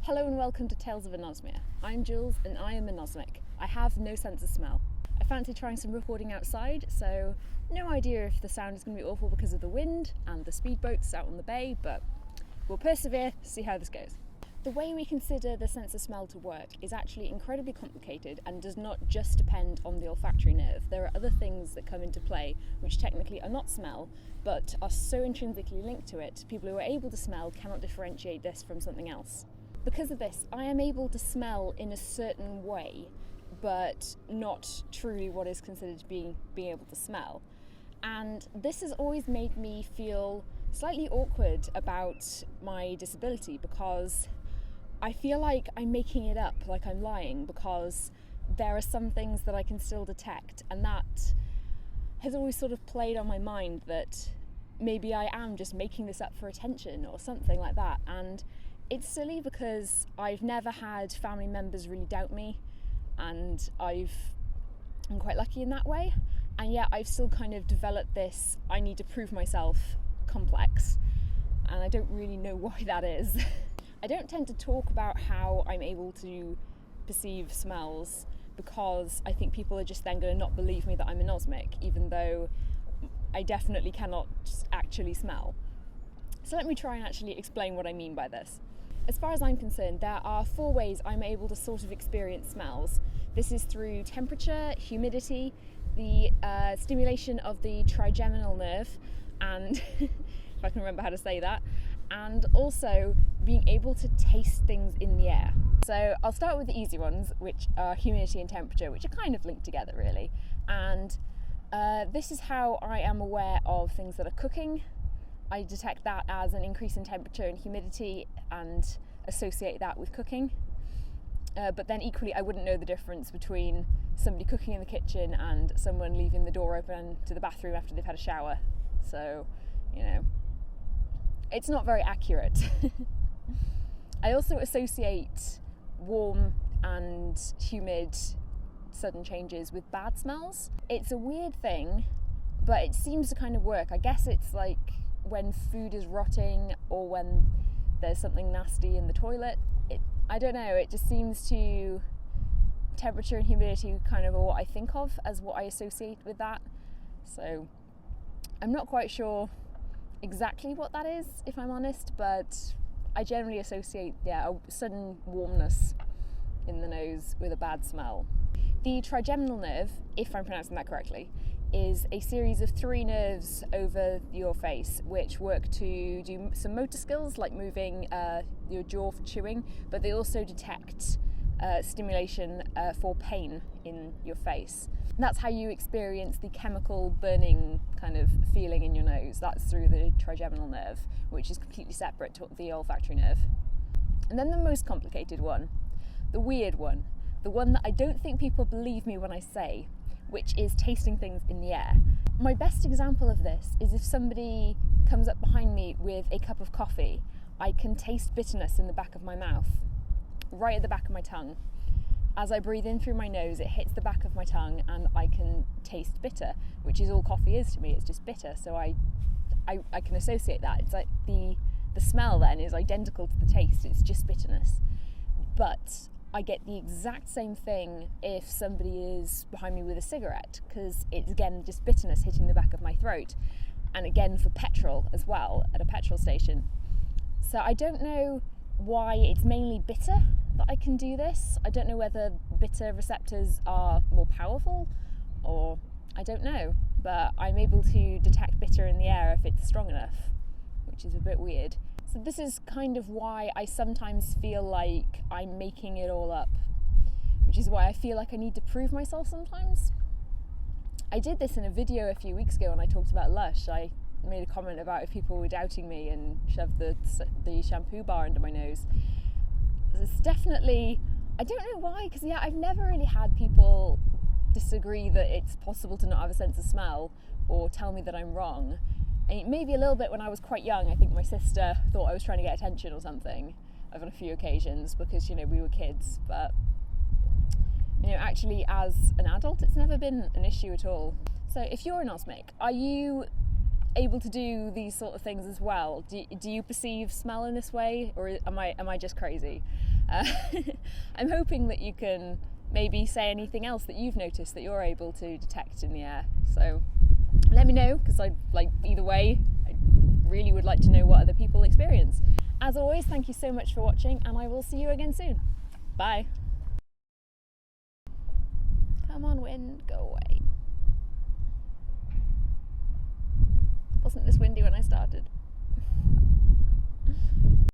Hello and welcome to Tales of Anosmia. I'm Jules and I am anosmic. I have no sense of smell. I fancy trying some recording outside, so no idea if the sound is going to be awful because of the wind and the speedboats out on the bay, but we'll persevere, see how this goes. The way we consider the sense of smell to work is actually incredibly complicated and does not just depend on the olfactory nerve. There are other things that come into play which technically are not smell but are so intrinsically linked to it, people who are able to smell cannot differentiate this from something else. Because of this, I am able to smell in a certain way, but not truly what is considered to be being able to smell. And this has always made me feel slightly awkward about my disability because I feel like I'm making it up, like I'm lying, because there are some things that I can still detect, and that has always sort of played on my mind that maybe I am just making this up for attention or something like that. And it's silly because I've never had family members really doubt me, and I'm quite lucky in that way, and yet I've still kind of developed this I need to prove myself complex, and I don't really know why that is. I don't tend to talk about how I'm able to perceive smells because I think people are just then going to not believe me that I'm anosmic, even though I definitely cannot actually smell. So let me try and actually explain what I mean by this. As far as I'm concerned, there are 4 ways I'm able to sort of experience smells. This is through temperature, humidity, the stimulation of the trigeminal nerve, and if I can remember how to say that, and also being able to taste things in the air. So I'll start with the easy ones, which are humidity and temperature, which are kind of linked together really. And this is how I am aware of things that are cooking. I detect that as an increase in temperature and humidity and associate that with cooking. But then equally, I wouldn't know the difference between somebody cooking in the kitchen and someone leaving the door open to the bathroom after they've had a shower. So, it's not very accurate. I also associate warm and humid sudden changes with bad smells. It's a weird thing, but it seems to kind of work. I guess it's like when food is rotting or when there's something nasty in the toilet. I don't know, it just seems to, temperature and humidity kind of are what I think of as what I associate with that. So I'm not quite sure exactly what that is, if I'm honest, but I generally associate a sudden warmness in the nose with a bad smell. The trigeminal nerve, if I'm pronouncing that correctly, is a series of 3 nerves over your face which work to do some motor skills like moving your jaw for chewing, but they also detect stimulation for pain in your face. And that's how you experience the chemical burning kind of feeling in your nose. That's through the trigeminal nerve, which is completely separate to the olfactory nerve. And then the most complicated one, the weird one, the one that I don't think people believe me when I say, which is tasting things in the air. My best example of this is if somebody comes up behind me with a cup of coffee, I can taste bitterness in the back of my mouth, right at the back of my tongue. As I breathe in through my nose, it hits the back of my tongue and I can taste bitter, which is all coffee is to me, it's just bitter. So I can associate that. It's like the smell then is identical to the taste, it's just bitterness. But I get the exact same thing if somebody is behind me with a cigarette, because it's again just bitterness hitting the back of my throat, and again for petrol as well at a petrol station. So I don't know why it's mainly bitter that I can do this. I don't know whether bitter receptors are more powerful, or I don't know, but I'm able to detect bitter in the air if it's strong enough, which is a bit weird. So this is kind of why I sometimes feel like I'm making it all up, which is why I feel like I need to prove myself sometimes. I did this in a video a few weeks ago when I talked about Lush. I made a comment about if people were doubting me and shoved the shampoo bar under my nose. It's definitely, I don't know why, because I've never really had people disagree that it's possible to not have a sense of smell or tell me that I'm wrong. And maybe a little bit when I was quite young. I think my sister thought I was trying to get attention or something on a few occasions because, we were kids. But, actually as an adult, it's never been an issue at all. So if you're anosmic, are you able to do these sort of things as well? Do you perceive smell in this way, or am I just crazy? I'm hoping that you can maybe say anything else that you've noticed that you're able to detect in the air. So let me know, because either way, I really would like to know what other people experience. As always, thank you so much for watching, and I will see you again soon. Bye. Come on, wind, go away. Wasn't this windy when I started?